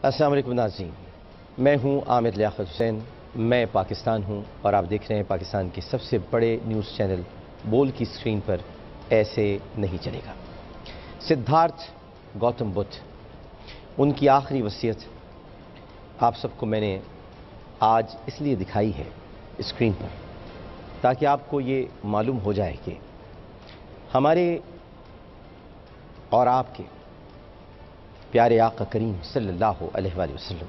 السلام علیکم ناظرین، میں ہوں عامر لیاقت حسین، میں پاکستان ہوں اور آپ دیکھ رہے ہیں پاکستان کے سب سے بڑے نیوز چینل بول کی اسکرین پر ایسے نہیں چلے گا۔ سدھارتھ گوتم بدھ، ان کی آخری وصیت آپ سب کو میں نے آج اس لیے دکھائی ہے اسکرین پر تاکہ آپ کو یہ معلوم ہو جائے کہ ہمارے اور آپ کے پیارے آقا کریم صلی اللہ علیہ وآلہ وسلم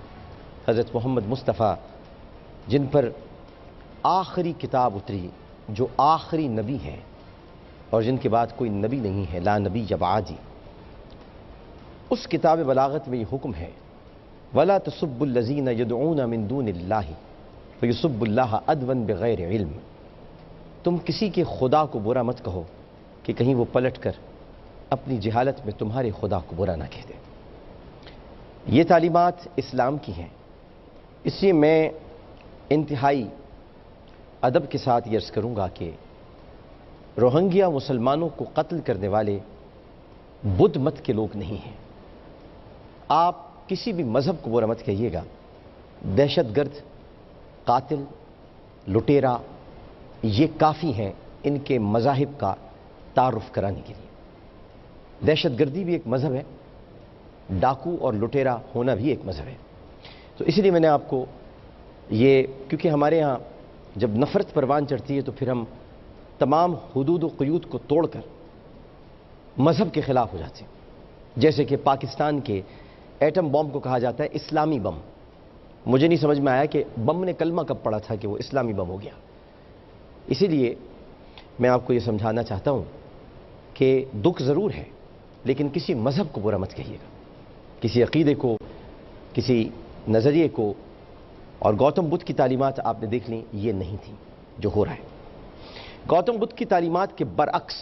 حضرت محمد مصطفیٰ، جن پر آخری کتاب اتری، جو آخری نبی ہیں اور جن کے بعد کوئی نبی نہیں ہے، لا نبی بعدی، اس کتاب بلاغت میں یہ حکم ہے وَلَا تَسُبُّ الَّذِينَ يَدْعُونَ مِن دُونِ اللَّهِ فَيُسُبُّ اللَّهَ عَدْوًا بِغَيْرِ علم۔ تم کسی کے خدا کو برا مت کہو کہ کہیں وہ پلٹ کر اپنی جہالت میں تمہارے خدا کو برا نہ کہہ دے۔ یہ تعلیمات اسلام کی ہیں، اس لیے میں انتہائی ادب کے ساتھ یہ عرض کروں گا کہ روہنگیا مسلمانوں کو قتل کرنے والے بدھ مت کے لوگ نہیں ہیں۔ آپ کسی بھی مذہب کو برا مت کہیے گا، دہشت گرد، قاتل، لٹیرا، یہ کافی ہیں ان کے مذاہب کا تعارف کرانے کے لیے۔ دہشت گردی بھی ایک مذہب ہے، ڈاکو اور لٹیرا ہونا بھی ایک مذہب ہے۔ تو اس لیے میں نے آپ کو یہ، کیونکہ ہمارے ہاں جب نفرت پروان چڑھتی ہے تو پھر ہم تمام حدود و قیود کو توڑ کر مذہب کے خلاف ہو جاتے ہیں۔ جیسے کہ پاکستان کے ایٹم بم کو کہا جاتا ہے اسلامی بم۔ مجھے نہیں سمجھ میں آیا کہ بم نے کلمہ کب پڑھا تھا کہ وہ اسلامی بم ہو گیا۔ اسی لیے میں آپ کو یہ سمجھانا چاہتا ہوں کہ دکھ ضرور ہے لیکن کسی مذہب کو برا مت کہیے گا، کسی عقیدے کو، کسی نظریے کو۔ اور گوتم بدھ کی تعلیمات آپ نے دیکھ لیں، یہ نہیں تھی جو ہو رہا ہے۔ گوتم بدھ کی تعلیمات کے برعکس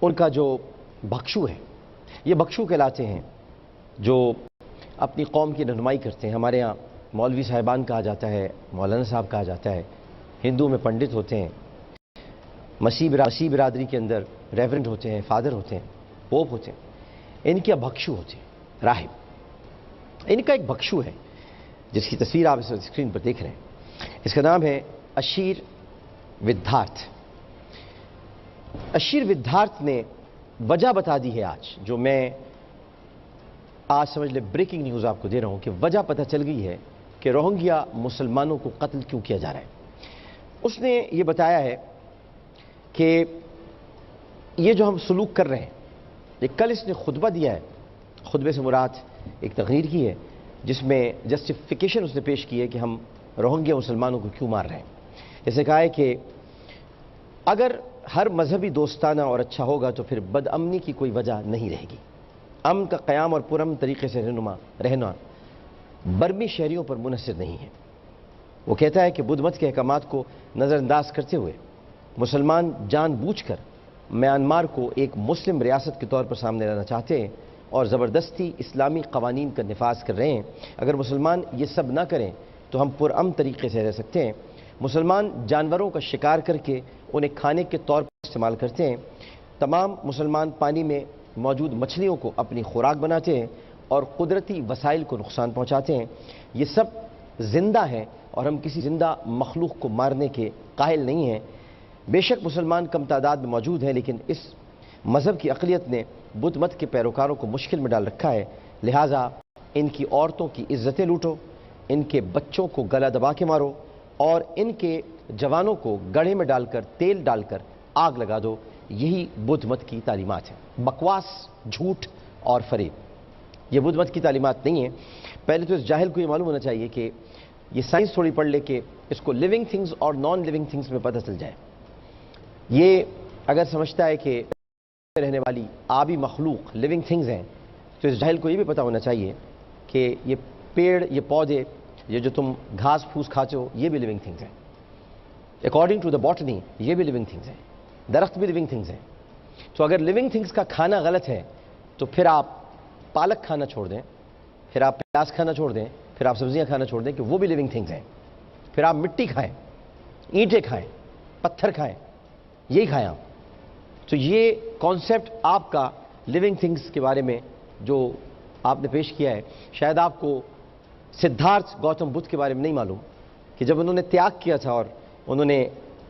ان کا جو بھکشو ہے، یہ بھکشو کہلاتے ہیں جو اپنی قوم کی رہنمائی کرتے ہیں۔ ہمارے ہاں مولوی صاحبان کہا جاتا ہے، مولانا صاحب کہا جاتا ہے، ہندو میں پنڈت ہوتے ہیں، مسیح برادری کے اندر ریورنڈ ہوتے ہیں، فادر ہوتے ہیں، پوپ ہوتے ہیں، ان کے بھکشو ہوتے ہیں، راہب۔ ان کا ایک بھکشو ہے جس کی تصویر آپ اس اسکرین پر دیکھ رہے ہیں، اس کا نام ہے اشیر ودھارتھ۔ اشیر ودھارتھ نے وجہ بتا دی ہے آج، جو میں آج سمجھ لے بریکنگ نیوز آپ کو دے رہا ہوں، کہ وجہ پتہ چل گئی ہے کہ روہنگیا مسلمانوں کو قتل کیوں کیا جا رہا ہے۔ اس نے یہ بتایا ہے کہ یہ جو ہم سلوک کر رہے ہیں، یہ کل اس نے خطبہ دیا ہے، خطبے سے مراد ایک تقریر کی ہے جس میں جسٹیفیکیشن اس نے پیش کی ہے کہ ہم روہنگیا مسلمانوں کو کیوں مار رہے ہیں۔ اس نے کہا ہے کہ اگر ہر مذہبی دوستانہ اور اچھا ہوگا تو پھر بد امنی کی کوئی وجہ نہیں رہے گی۔ امن کا قیام اور پرامن طریقے سے رہنا برمی شہریوں پر منحصر نہیں ہے۔ وہ کہتا ہے کہ بدھ مت کے احکامات کو نظر انداز کرتے ہوئے مسلمان جان بوجھ کر میانمار کو ایک مسلم ریاست کے طور پر سامنے لانا چاہتے ہیں اور زبردستی اسلامی قوانین کا نفاذ کر رہے ہیں۔ اگر مسلمان یہ سب نہ کریں تو ہم پرامن طریقے سے رہ سکتے ہیں۔ مسلمان جانوروں کا شکار کر کے انہیں کھانے کے طور پر استعمال کرتے ہیں۔ تمام مسلمان پانی میں موجود مچھلیوں کو اپنی خوراک بناتے ہیں اور قدرتی وسائل کو نقصان پہنچاتے ہیں۔ یہ سب زندہ ہیں اور ہم کسی زندہ مخلوق کو مارنے کے قائل نہیں ہیں۔ بے شک مسلمان کم تعداد میں موجود ہیں لیکن اس مذہب کی اقلیت نے بدھ مت کے پیروکاروں کو مشکل میں ڈال رکھا ہے، لہٰذا ان کی عورتوں کی عزتیں لوٹو، ان کے بچوں کو گلا دبا کے مارو اور ان کے جوانوں کو گڑھے میں ڈال کر تیل ڈال کر آگ لگا دو۔ یہی بدھ مت کی تعلیمات ہیں، بکواس، جھوٹ اور فریب۔ یہ بدھ مت کی تعلیمات نہیں ہیں۔ پہلے تو اس جاہل کو یہ معلوم ہونا چاہیے کہ یہ سائنس تھوڑی پڑھ لے کہ اس کو لیونگ تھنگز اور نان لیونگ تھنگز میں پتہ چل جائے۔ یہ اگر سمجھتا ہے کہ رہنے والی آبی مخلوق لیونگ تھنگز ہیں تو اس جاہل کو یہ بھی پتہ ہونا چاہیے کہ یہ پیڑ، یہ پودے، یہ جو تم گھاس پھوس کھاتے ہو، یہ بھی لیونگ تھنگز ہیں۔ اکارڈنگ ٹو دا باٹنی یہ بھی لیونگ تھنگز ہیں، درخت بھی لیونگ تھنگز ہیں۔ تو اگر لیونگ تھنگز کا کھانا غلط ہے تو پھر آپ پالک کھانا چھوڑ دیں، پھر آپ پیاز کھانا چھوڑ دیں، پھر آپ سبزیاں کھانا چھوڑ دیں کہ وہ بھی لیونگ تھنگز ہیں۔ پھر آپ مٹی کھائیں، اینٹیں کھائیں، پتھر کھائیں، یہی کھائیں آپ۔ تو یہ کانسیپٹ آپ کا لیونگ تھنگز کے بارے میں جو آپ نے پیش کیا ہے، شاید آپ کو سدھارتھ گوتم بدھ کے بارے میں نہیں معلوم کہ جب انہوں نے تیاگ کیا تھا اور انہوں نے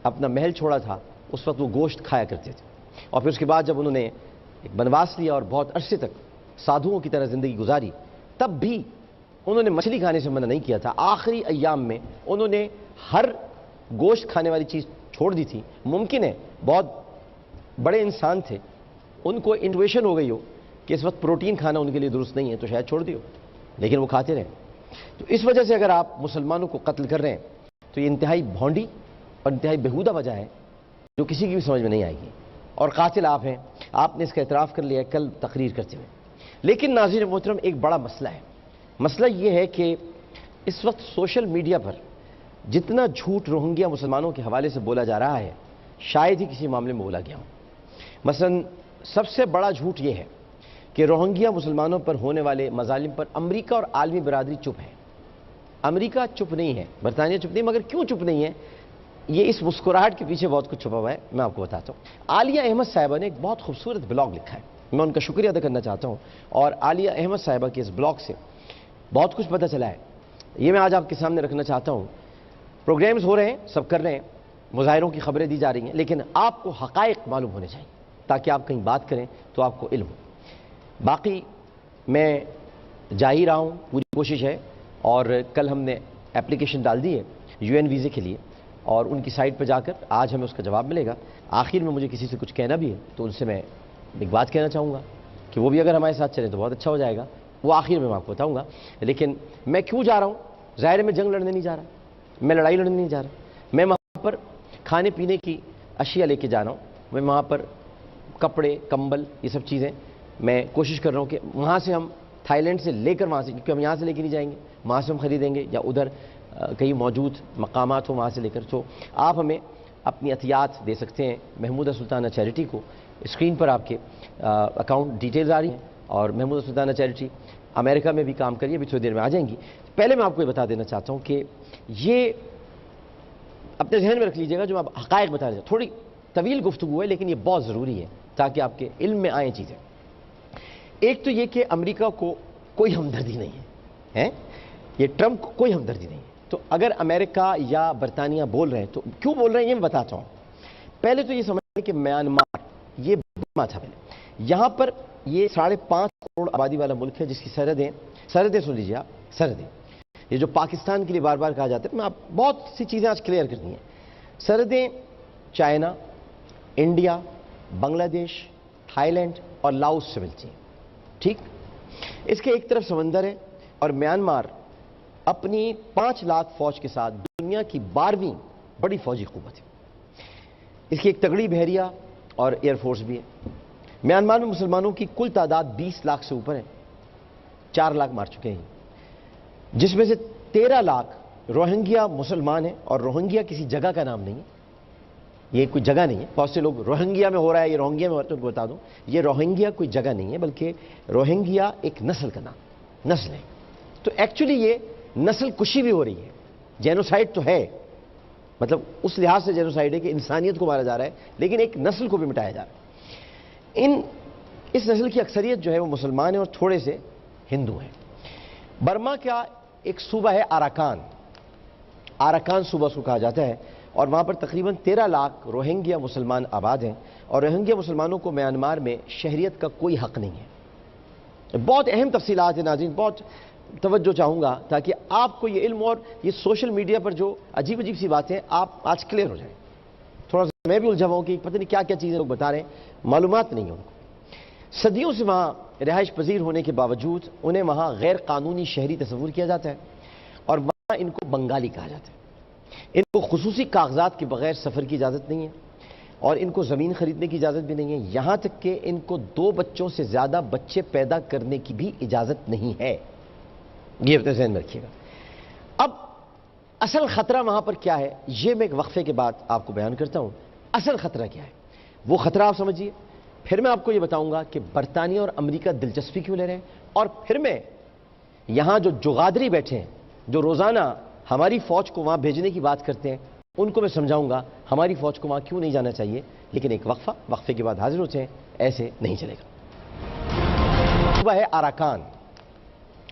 اپنا محل چھوڑا تھا، اس وقت وہ گوشت کھایا کرتے تھے، اور پھر اس کے بعد جب انہوں نے ایک بنواس لیا اور بہت عرصے تک سادھوؤں کی طرح زندگی گزاری، تب بھی انہوں نے مچھلی کھانے سے منع نہیں کیا تھا۔ آخری ایام میں انہوں نے ہر گوشت کھانے والی چیز چھوڑ دی تھی۔ ممکن ہے بہت بڑے انسان تھے، ان کو انٹویشن ہو گئی ہو کہ اس وقت پروٹین کھانا ان کے لیے درست نہیں ہے، تو شاید چھوڑ دیو، لیکن وہ کھاتے رہے۔ تو اس وجہ سے اگر آپ مسلمانوں کو قتل کر رہے ہیں تو یہ انتہائی بھونڈی اور انتہائی بیہودہ وجہ ہے جو کسی کی بھی سمجھ میں نہیں آئے گی، اور قاتل آپ ہیں، آپ نے اس کا اعتراف کر لیا ہے کل تقریر کرتے ہوئے۔ لیکن ناظرین محترم، ایک بڑا مسئلہ ہے۔ مسئلہ یہ ہے کہ اس وقت سوشل میڈیا پر جتنا جھوٹ روہنگیا مسلمانوں کے حوالے سے بولا جا رہا ہے، شاید ہی کسی معاملے میں بولا گیا ہو۔ مثلا سب سے بڑا جھوٹ یہ ہے کہ روہنگیا مسلمانوں پر ہونے والے مظالم پر امریکہ اور عالمی برادری چپ ہے۔ امریکہ چپ نہیں ہے، برطانیہ چپ نہیں، مگر کیوں چپ نہیں ہے؟ یہ اس مسکراہٹ کے پیچھے بہت کچھ چھپا ہوا ہے، میں آپ کو بتاتا ہوں۔ عالیہ احمد صاحبہ نے ایک بہت خوبصورت بلاگ لکھا ہے، میں ان کا شکریہ ادا کرنا چاہتا ہوں، اور عالیہ احمد صاحبہ کے اس بلاگ سے بہت کچھ پتہ چلا ہے۔ یہ میں آج آپ کے سامنے رکھنا چاہتا ہوں۔ پروگرامز ہو رہے ہیں، سب کر رہے ہیں، مظاہروں کی خبریں دی جا رہی ہیں، لیکن آپ کو حقائق معلوم ہونے چاہیے تاکہ آپ کہیں بات کریں تو آپ کو علم ہو۔ باقی میں جا ہی رہا ہوں، پوری کوشش ہے، اور کل ہم نے اپلیکیشن ڈال دی ہے UN ویزے کے لیے، اور ان کی سائٹ پہ جا کر آج ہمیں اس کا جواب ملے گا۔ آخر میں مجھے کسی سے کچھ کہنا بھی ہے تو ان سے میں ایک بات کہنا چاہوں گا کہ وہ بھی اگر ہمارے ساتھ چلیں تو بہت اچھا ہو جائے گا، وہ آخر میں آپ کو بتاؤں گا۔ لیکن میں کیوں جا رہا ہوں؟ ظاہر ہے میں جنگ لڑنے نہیں جا رہا، میں لڑائی لڑنے نہیں جا رہا، میں وہاں پر کھانے پینے کی اشیاء لے کے جا رہا ہوں، میں وہاں پر کپڑے، کمبل، یہ سب چیزیں میں کوشش کر رہا ہوں کہ وہاں سے ہم تھائی لینڈ سے لے کر وہاں سے، کیونکہ ہم یہاں سے لے کے نہیں جائیں گے، وہاں سے ہم خریدیں گے، یا ادھر کہیں موجود مقامات ہوں وہاں سے لے کر۔ تو آپ ہمیں اپنی عطیات دے سکتے ہیں محمودہ سلطانہ چیریٹی کو۔ اسکرین پر آپ کے اکاؤنٹ ڈیٹیلز آ رہی ہیں، اور محمودہ سلطانہ چیریٹی امریکہ میں بھی کام کریے، ابھی تھوڑی دیر میں آ جائیں گی۔ پہلے میں آپ کو یہ بتا دینا چاہتا ہوں کہ یہ اپنے ذہن میں رکھ لیجئے گا جو میں حقائق بتا رہا ہوں، تھوڑی طویل گفتگو ہے لیکن یہ بہت ضروری ہے تاکہ آپ کے علم میں آئیں چیزیں۔ ایک تو یہ کہ امریکہ کو کوئی ہمدردی نہیں ہے، یہ ٹرمپ کو کوئی ہمدردی نہیں ہے۔ تو اگر امریکہ یا برطانیہ بول رہے ہیں تو کیوں بول رہے ہیں یہ میں بتاتا ہوں۔ پہلے تو یہ سمجھیں کہ میانمار یہ برما تھا، پہلے یہاں پر یہ 5.5 کروڑ آبادی والا ملک ہے، جس کی سرحدیں سن لیجیے آپ، سرحدیں یہ جو پاکستان کے لیے بار بار کہا جاتا ہے، میں آپ بہت سی چیزیں آج کلیئر کرنی ہیں۔ سرحدیں چائنا، انڈیا، بنگلہ دیش، تھائی لینڈ اور لاؤس سے ملتی ہیں، ٹھیک؟ اس کے ایک طرف سمندر ہے، اور میانمار اپنی 5 لاکھ فوج کے ساتھ دنیا کی 12ویں بڑی فوجی قوت ہے۔ اس کی ایک تگڑی بحریہ اور ایئر فورس بھی ہے۔ میانمار میں مسلمانوں کی کل تعداد 20 لاکھ سے اوپر ہے، 4 لاکھ مار چکے ہیں، جس میں سے 13 لاکھ روہنگیا مسلمان ہیں، اور روہنگیا کسی جگہ کا نام نہیں ہے، یہ کوئی جگہ نہیں ہے۔ بہت سے لوگ روہنگیا میں ہو رہا ہے، یہ روہنگیا میں ہو رہا ہے، تو ان کو بتا دوں یہ روہنگیا کوئی جگہ نہیں ہے، بلکہ روہنگیا ایک نسل کا نام، نسل ہے۔ تو ایکچولی یہ نسل کشی بھی ہو رہی ہے، جینوسائیڈ تو ہے، مطلب اس لحاظ سے جینوسائیڈ ہے کہ انسانیت کو مارا جا رہا ہے، لیکن ایک نسل کو بھی مٹایا جا رہا ہے۔ اس نسل کی اکثریت جو ہے وہ مسلمان ہیں اور تھوڑے سے ہندو ہیں۔ برما کا ایک صوبہ ہے آراکان، آراکان صوبہ اس کو کہا جاتا ہے، اور وہاں پر تقریباً 13 لاکھ روہنگیا مسلمان آباد ہیں، اور روہنگیا مسلمانوں کو میانمار میں شہریت کا کوئی حق نہیں ہے۔ بہت اہم تفصیلات ہیں ناظرین، بہت توجہ چاہوں گا تاکہ آپ کو یہ علم اور یہ سوشل میڈیا پر جو عجیب عجیب سی باتیں آپ آج کلیئر ہو جائیں۔ تھوڑا سا میں بھی الجھا ہوں کہ پتہ نہیں کیا کیا چیزیں لوگ بتا رہے ہیں، معلومات نہیں ہیں ان کو۔ صدیوں سے وہاں رہائش پذیر ہونے کے باوجود انہیں وہاں غیر قانونی شہری تصور کیا جاتا ہے، اور وہاں ان کو بنگالی کہا جاتا ہے۔ ان کو خصوصی کاغذات کے بغیر سفر کی اجازت نہیں ہے، اور ان کو زمین خریدنے کی اجازت بھی نہیں ہے، یہاں تک کہ ان کو 2 بچوں سے زیادہ بچے پیدا کرنے کی بھی اجازت نہیں ہے۔ یہ اپنے ذہن میں رکھیے گا۔ اب اصل خطرہ وہاں پر کیا ہے، یہ میں ایک وقفے کے بعد آپ کو بیان کرتا ہوں۔ اصل خطرہ کیا ہے، وہ خطرہ آپ سمجھیے، پھر میں آپ کو یہ بتاؤں گا کہ برطانیہ اور امریکہ دلچسپی کیوں لے رہے ہیں، اور پھر میں یہاں جو جغادری بیٹھے ہیں جو روزانہ ہماری فوج کو وہاں بھیجنے کی بات کرتے ہیں، ان کو میں سمجھاؤں گا ہماری فوج کو وہاں کیوں نہیں جانا چاہیے۔ لیکن ایک وقفے کے بعد حاضر ہوتے ہیں، ایسے نہیں چلے گا۔ صوبہ ہے آراکان،